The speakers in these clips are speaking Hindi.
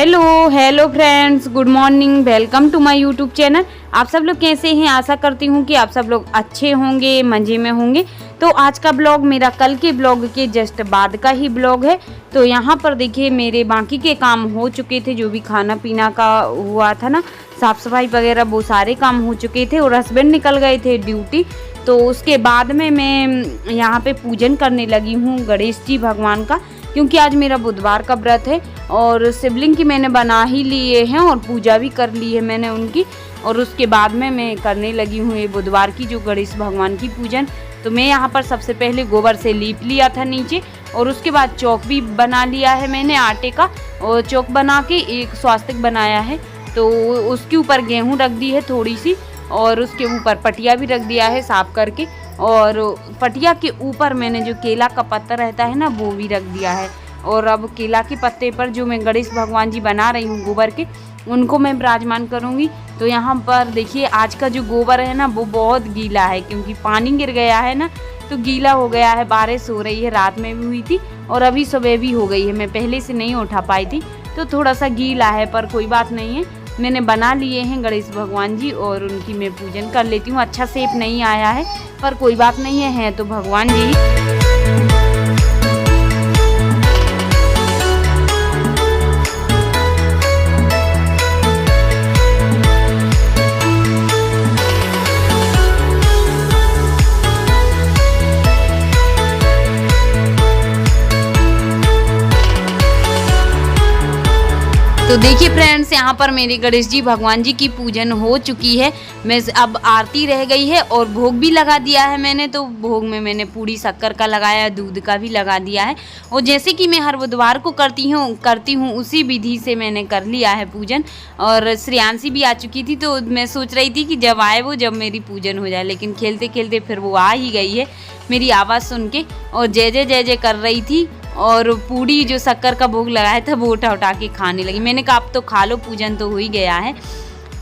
Hello friends, good morning. Welcome to my YouTube channel. आप सब लोग कैसे हैं? आशा करती हूँ कि आप सब लोग अच्छे होंगे, मज़े में होंगे। तो आज का ब्लॉग मेरा कल के ब्लॉग के जस्ट बाद का ही ब्लॉग है। तो यहाँ पर देखिए मेरे बाकी के काम हो चुके थे, जो भी खाना पीना का हुआ था ना, साफ़ सफाई वगैरह, वो सारे काम हो चुके थे और हस्बैंड निकल गए थे ड्यूटी। तो उसके बाद में मैं यहाँ पे पूजन करने लगी हूँ गणेश जी भगवान का, क्योंकि आज मेरा बुधवार का व्रत है और शिवलिंग की मैंने बना ही लिए हैं और पूजा भी कर ली है मैंने उनकी। और उसके बाद में मैं करने लगी हूँ ये बुधवार की जो गणेश भगवान की पूजन। तो मैं यहाँ पर सबसे पहले गोबर से लीप लिया था नीचे, और उसके बाद चौक भी बना लिया है मैंने आटे का, और चौक बना के एक स्वास्तिक बनाया है। तो उसके ऊपर गेहूँ रख दी है थोड़ी सी, और उसके ऊपर पटिया भी रख दिया है साफ करके, और पटिया के ऊपर मैंने जो केला का पत्ता रहता है ना, वो भी रख दिया है। और अब केला के पत्ते पर जो मैं गणेश भगवान जी बना रही हूँ गोबर के, उनको मैं विराजमान करूँगी। तो यहाँ पर देखिए आज का जो गोबर है ना, वो बहुत गीला है, क्योंकि पानी गिर गया है ना, तो गीला हो गया है। बारिश हो रही है, रात में भी हुई थी और अभी सुबह भी हो गई है। मैं पहले से नहीं उठा पाई थी, तो थोड़ा सा गीला है, पर कोई बात नहीं है। मैंने बना लिए हैं गणेश भगवान जी और उनकी मैं पूजन कर लेती हूँ। अच्छा शेप नहीं आया है, पर कोई बात नहीं है तो भगवान जी। तो देखिए फ्रेंड्स, यहाँ पर मेरे गणेश जी भगवान जी की पूजन हो चुकी है। मैं अब आरती रह गई है और भोग भी लगा दिया है मैंने। तो भोग में मैंने पूड़ी शक्कर का लगाया, दूध का भी लगा दिया है। और जैसे कि मैं हर बुधवार को करती हूँ उसी विधि से मैंने कर लिया है पूजन। और श्रेयांशी भी आ चुकी थी, तो मैं सोच रही थी कि जब आए वो, जब मेरी पूजन हो जाए, लेकिन खेलते खेलते फिर वो आ ही गई है मेरी आवाज़ सुन के, और जय जय कर रही थी। और पूड़ी जो शक्कर का भोग लगाया था वो उठा उठा के खाने लगी। मैंने कहा अब तो खा लो, पूजन तो हो ही गया है।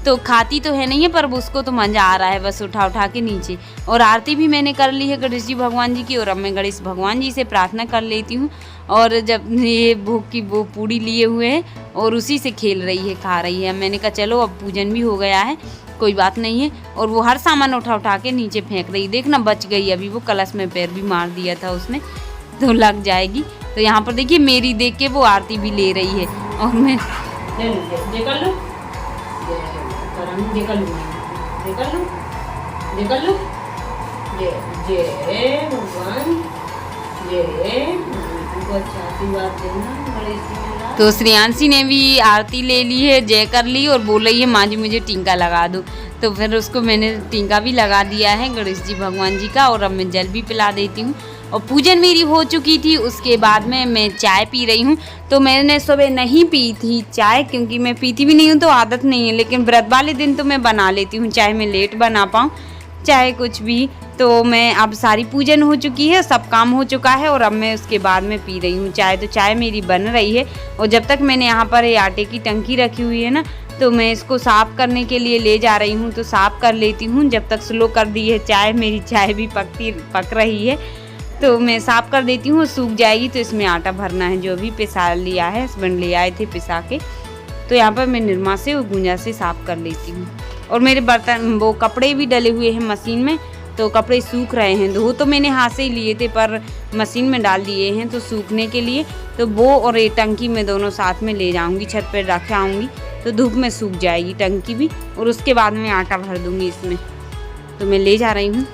तो खाती तो है नहीं है, पर उसको तो मज़ा आ रहा है बस उठा उठा के नीचे। और आरती भी मैंने कर ली है गणेश जी भगवान जी की, और अब मैं गणेश भगवान जी से प्रार्थना कर लेती हूँ। और जब ये भोग की वो पूड़ी लिए हुए हैं और उसी से खेल रही है, खा रही है। मैंने कहा चलो अब पूजन भी हो गया है, कोई बात नहीं है। और वो हर सामान उठा उठा के नीचे फेंक रही, देखना बच गई। अभी वो कलश में पैर भी मार दिया था उसने, तो लग जाएगी। तो यहाँ पर देखिए मेरी देख के वो आरती भी ले रही है, और मैं तो श्रेयांशी ने भी आरती ले ली है, जय कर ली, और बोल रही है माँ जी मुझे टीका लगा दो। तो फिर उसको मैंने टीका भी लगा दिया है गणेश जी भगवान जी का, और अब मैं जल भी पिला देती हूँ। और पूजन मेरी हो चुकी थी। उसके बाद में मैं चाय पी रही हूँ। तो मैंने सुबह नहीं पी थी चाय, क्योंकि मैं पीती भी नहीं हूँ, तो आदत नहीं है। लेकिन व्रत वाले दिन तो मैं बना लेती हूँ, चाहे मैं लेट बना पाऊँ, चाहे कुछ भी। तो मैं अब सारी पूजन हो चुकी है, सब काम हो चुका है, और अब मैं उसके बाद में पी रही हूँ चाय। तो चाय मेरी बन रही है, और जब तक मैंने यहाँ पर ये आटे की टंकी रखी हुई है ना, तो मैं इसको साफ़ करने के लिए ले जा रही हूँ। तो साफ़ कर लेती हूँ, जब तक स्लो कर दी है चाय, मेरी चाय भी पक रही है। तो मैं साफ़ कर देती हूँ, सूख जाएगी। तो इसमें आटा भरना है, जो भी पिसा लिया है, हस्बैंड ले आए थे पिसा के। तो यहाँ पर मैं निरमा से और गूंजा से साफ़ कर लेती हूँ। और मेरे बर्तन वो कपड़े भी डले हुए हैं मशीन में, तो कपड़े सूख रहे हैं। धो तो मैंने हाथ से ही लिए थे, पर मशीन में डाल दिए हैं तो सूखने के लिए। तो वो और ये टंकी में दोनों साथ में ले जाऊँगी, छत पर रख आऊँगी, तो धूप में सूख जाएगी टंकी भी। और उसके बाद में आटा भर दूँगी इसमें। तो मैं ले जा रही हूँ।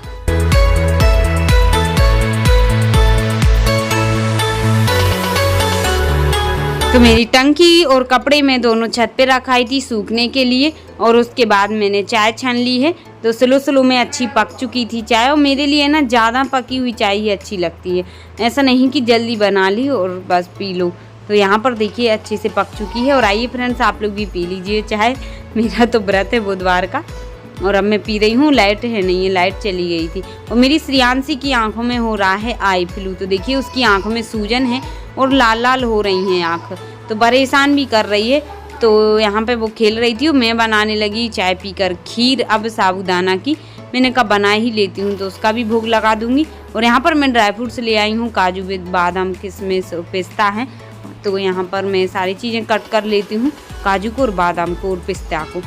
तो मेरी टंकी और कपड़े में दोनों छत पे रखाई थी सूखने के लिए। और उसके बाद मैंने चाय छान ली है। तो स्लो में अच्छी पक चुकी थी चाय, और मेरे लिए ना ज़्यादा पकी हुई चाय ही अच्छी लगती है, ऐसा नहीं कि जल्दी बना ली और बस पी लो। तो यहाँ पर देखिए अच्छे से पक चुकी है। और आइए फ्रेंड्स, आप लोग भी पी लीजिए चाय। मेरा तो व्रत है बुधवार का, और अब मैं पी रही हूँ। लाइट है नहीं है, लाइट चली गई थी। और मेरी श्रेयांशी की आंखों में हो रहा है आई फ्लू। तो देखिए उसकी आंखों में सूजन है और लाल लाल हो रही हैं आँख, तो परेशान भी कर रही है। तो यहाँ पे वो खेल रही थी और मैं बनाने लगी चाय पीकर खीर, अब साबूदाना की। मैंने कहा बना ही लेती हूँ, तो उसका भी भोग लगा दूँगी। और यहाँ पर मैं ड्राई फ्रूट्स ले आई हूँ, काजू बादाम किशमिश पिस्ता है, तो यहाँ पर मैं सारी चीज़ें कट कर लेती हूँ, काजू को और बादाम को और पिस्ता को,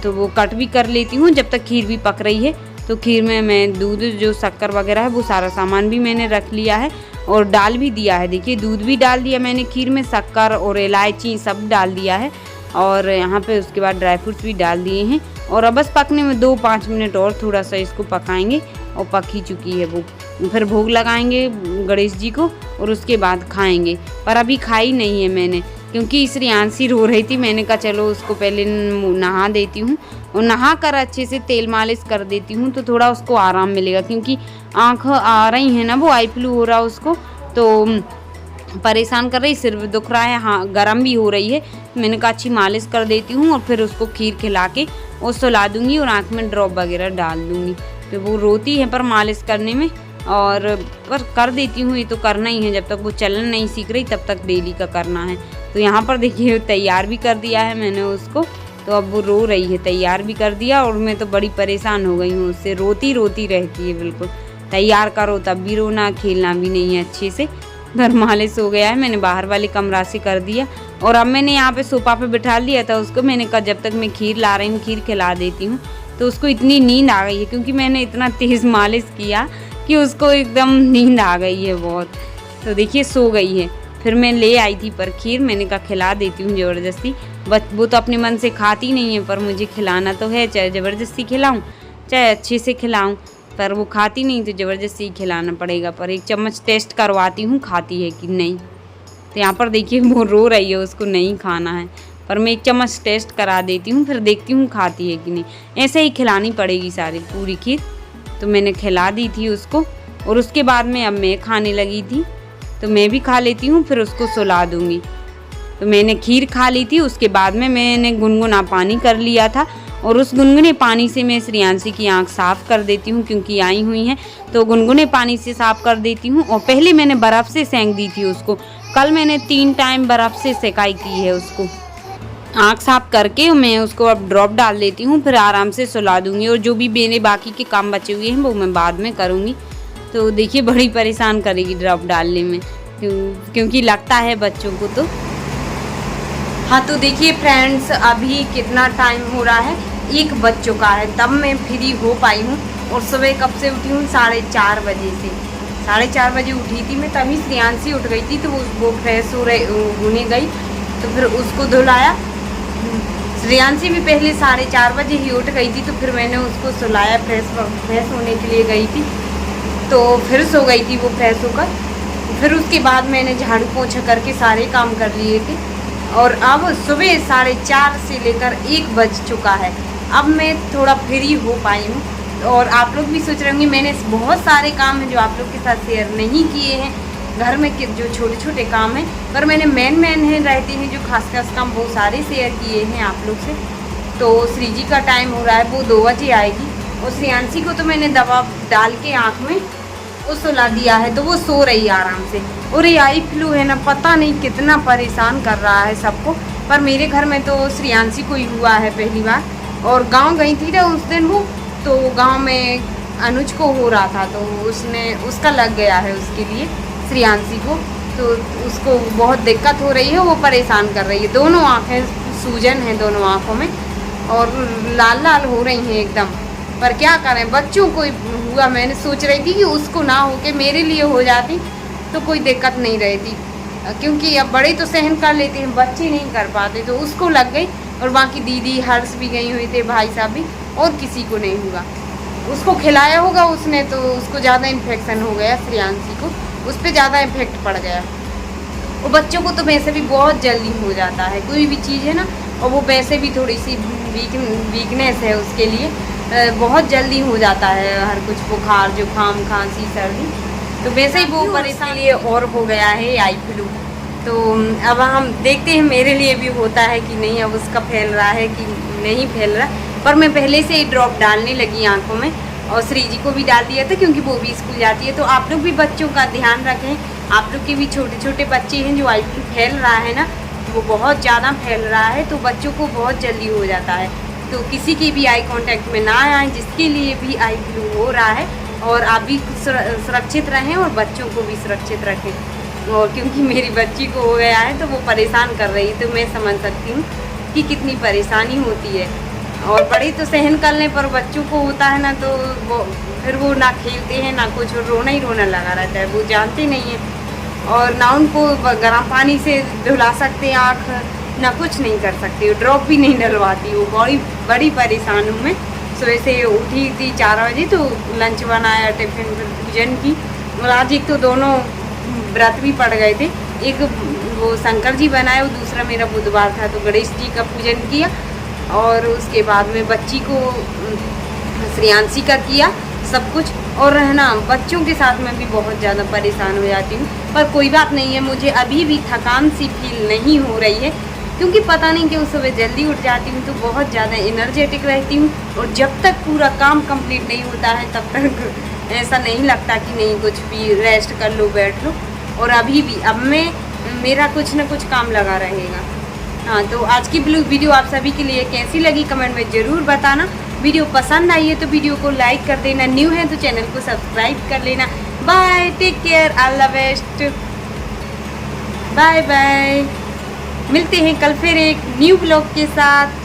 तो वो कट भी कर लेती हूँ जब तक खीर भी पक रही है। तो खीर में मैं दूध, जो शक्कर वगैरह है, वो सारा सामान भी मैंने रख लिया है और डाल भी दिया है। देखिए दूध भी डाल दिया मैंने खीर में, शक्कर और इलायची सब डाल दिया है और यहाँ पे उसके बाद ड्राई फ्रूट्स भी डाल दिए हैं। और अब बस पकने में 2-5 मिनट और थोड़ा सा इसको पकाएंगे और पक ही चुकी है वो। फिर भोग लगाएंगे गणेश जी को और उसके बाद खाएंगे। पर अभी खाई नहीं है मैंने, क्योंकि श्रेयांशी रो रही थी। मैंने कहा चलो उसको पहले नहा देती हूँ और नहा कर अच्छे से तेल मालिश कर देती हूँ तो थोड़ा उसको आराम मिलेगा, क्योंकि आँख आ रही है ना, वो आई फ्लू हो रहा उसको, तो परेशान कर रही, सिर दुख रहा है, हाँ गर्म भी हो रही है। मैंने कहा अच्छी मालिश कर देती हूँ और फिर उसको खीर खिला के और सुला दूँगी और आँख में ड्रॉप वगैरह डाल दूँगी। तो वो रोती है पर मालिश करने में, और पर कर देती हूँ, ये तो करना ही है, जब तक वो चलन नहीं सीख रही तब तक डेली का करना है। तो यहाँ पर देखिए तैयार भी कर दिया है मैंने उसको, तो अब वो रो रही है, तैयार भी कर दिया और मैं तो बड़ी परेशान हो गई हूँ उससे, रोती रोती रहती है बिल्कुल। तैयार करो तब भी रोना, खेलना भी नहीं है अच्छे से। घर मालिश हो गया है, मैंने बाहर वाले कमरा से कर दिया और अब मैंने यहाँ पे सोफा पे बिठा लिया था उसको। मैंने कहा जब तक मैं खीर ला रही हूँ खीर खिला देती हूँ। तो उसको इतनी नींद आ गई है, क्योंकि मैंने इतना तेज़ मालिश किया कि उसको एकदम नींद आ गई है बहुत। तो देखिए सो गई है। फिर मैं ले आई थी पर खीर, मैंने कहा खिला देती हूँ ज़बरदस्ती। वो तो अपने मन से खाती नहीं है, पर मुझे खिलाना तो है, चाहे ज़बरदस्ती खिलाऊँ चाहे अच्छे से खिलाऊँ, पर वो खाती नहीं तो ज़बरदस्ती खिलाना पड़ेगा। पर एक चम्मच टेस्ट करवाती हूँ खाती है कि नहीं। तो यहाँ पर देखिए वो रो रही है, उसको नहीं खाना है, पर मैं एक चम्मच टेस्ट करा देती हूँ, फिर देखती हूँ खाती है कि नहीं। ऐसे ही खिलानी पड़ेगी सारी पूरी खीर। तो मैंने खिला दी थी उसको और उसके बाद में अब मैं खाने लगी थी, तो मैं भी खा लेती हूँ, फिर उसको सुला दूँगी। तो मैंने खीर खा ली थी, उसके बाद में मैंने गुनगुना पानी कर लिया था और उस गुनगुने पानी से मैं श्रेयांशी की आंख साफ़ कर देती हूँ, क्योंकि आई हुई हैं तो गुनगुने पानी से साफ़ कर देती हूँ। और पहले मैंने बर्फ़ से सेंक दी थी उसको, कल मैंने 3 टाइम बर्फ़ से सेकाई की है उसको। आँख साफ करके मैं उसको अब ड्रॉप डाल देती हूँ, फिर आराम से सुला दूँगी और जो भी मेरे बाकी के काम बचे हुए हैं वो मैं बाद में करूँगी। तो देखिए बड़ी परेशान करेगी ड्रॉप डालने में, क्योंकि लगता है बच्चों को तो। हाँ तो देखिए फ्रेंड्स, अभी कितना टाइम हो रहा है, 1 बज चुका है, तब मैं फ्री हो पाई हूँ। और सुबह कब से उठी हूँ, 4:30 बजे से। 4:30 बजे उठी थी मैं, तभी श्रेयांशी उठ गई थी, तो वो फ्रेश होने गई, तो फिर उसको धुलाया। श्रेयांशी भी पहले 4:30 बजे ही उठ गई थी, तो फिर मैंने उसको सुलाया, फ्रेश होने के लिए गई थी, तो फिर सो गई थी वो फ्रेश होकर। फिर उसके बाद मैंने झाड़ू पोछा करके सारे काम कर लिए थे और अब सुबह 4:30 से लेकर 1 बज चुका है। अब मैं थोड़ा फ्री हो पाई हूँ। और आप लोग भी सोच रहे होंगे मैंने बहुत सारे काम हैं जो आप लोग के साथ शेयर नहीं किए हैं, घर में जो छोटे छोटे काम हैं, पर मैंने मेन है रहते हैं जो खास काम वो सारे शेयर किए हैं आप लोग से। तो श्री जी का टाइम हो रहा है, वो 2 बजे आएगी और श्रेयांशी को तो मैंने दवा डाल के आँख में वो सुला दिया है, तो वो सो रही है आराम से। और ये आई फ्लू है ना, पता नहीं कितना परेशान कर रहा है सबको, पर मेरे घर में तो श्रेयांशी को ही हुआ है पहली बार। और गांव गई थी ना उस दिन वो, तो गांव में अनुज को हो रहा था, तो उसका लग गया है उसके लिए श्रेयांशी को, तो उसको बहुत दिक्कत हो रही है, वो परेशान कर रही है। दोनों आँखें सूजन है दोनों आँखों में और लाल लाल हो रही हैं एकदम। पर क्या करें, बच्चों को हुआ। मैंने सोच रही थी कि उसको ना हो के मेरे लिए हो जाती तो कोई दिक्कत नहीं रहती, क्योंकि अब बड़े तो सहन कर लेते हैं, बच्चे नहीं कर पाते। तो उसको लग गई और बाकी दीदी हर्ष भी गई हुई थे, भाई साहब भी, और किसी को नहीं हुआ। उसको खिलाया होगा उसने, तो उसको ज़्यादा इन्फेक्शन हो गया, श्रेयांशी को उस पर ज़्यादा इफेक्ट पड़ गया। और बच्चों को तो वैसे भी बहुत जल्दी हो जाता है कोई भी चीज़ है ना, और वो वैसे भी थोड़ी सी वीकनेस है उसके लिए, बहुत जल्दी हो जाता है हर कुछ, बुखार जुकाम खांसी सर्दी, तो वैसे ही वो परेशान लिए और हो गया है आई फ्लू। तो अब हम देखते हैं मेरे लिए भी होता है कि नहीं, अब उसका फैल रहा है कि नहीं फैल रहा। पर मैं पहले से ही ड्रॉप डालने लगी आँखों में, और श्री जी को भी डाल दिया था क्योंकि वो भी स्कूल जाती है। तो आप लोग भी बच्चों का ध्यान रखें, आप लोग के भी छोटे छोटे बच्चे हैं जो आई फ्लू फैल रहा है ना, वो बहुत ज़्यादा फैल रहा है, तो बच्चों को बहुत जल्दी हो जाता है। तो किसी के भी आई कांटेक्ट में ना आए जिसके लिए भी आई फ्लू हो रहा है, और आप भी सुरक्षित रहें और बच्चों को भी सुरक्षित रखें। और क्योंकि मेरी बच्ची को हो गया है तो वो परेशान कर रही, तो मैं समझ सकती हूँ कि कितनी परेशानी होती है। और बड़े तो सहन कर लें, पर बच्चों को होता है ना, तो फिर वो ना खेलते हैं ना कुछ, रोना ही रोना लगा रहता है, वो जानते नहीं हैं। और ना उनको गर्म पानी से धुला सकते आँख, ना कुछ नहीं कर सकती, ड्रॉप भी नहीं डलवाती, वो बड़ी परेशान हूँ मैं। सुबह से उठी थी 4 बजे, तो लंच बनाया, टिफिन पूजन की। और आज एक तो दोनों व्रत भी पड़ गए थे, एक वो शंकर जी बनाए, वो दूसरा मेरा बुधवार था, तो गणेश जी का पूजन किया। और उसके बाद में बच्ची को श्रेयांशी का किया सब कुछ। और रहना बच्चों के साथ में भी बहुत ज़्यादा परेशान हो जाती हूँ, पर कोई बात नहीं है, मुझे अभी भी थकान सी फील नहीं हो रही है, क्योंकि पता नहीं क्यों सुबह जल्दी उठ जाती हूँ तो बहुत ज़्यादा एनर्जेटिक रहती हूँ। और जब तक पूरा काम कंप्लीट नहीं होता है तब तक ऐसा नहीं लगता कि नहीं कुछ भी रेस्ट कर लो, बैठ लो। और अभी भी अब मेरा कुछ ना कुछ काम लगा रहेगा। हाँ, तो आज की वीडियो आप सभी के लिए कैसी लगी कमेंट में ज़रूर बताना। वीडियो पसंद आई है तो वीडियो को लाइक कर देना, न्यू है तो चैनल को सब्सक्राइब कर लेना। Bye, take care, all the best, bye bye. मिलते हैं कल फिर एक न्यू ब्लॉग के साथ।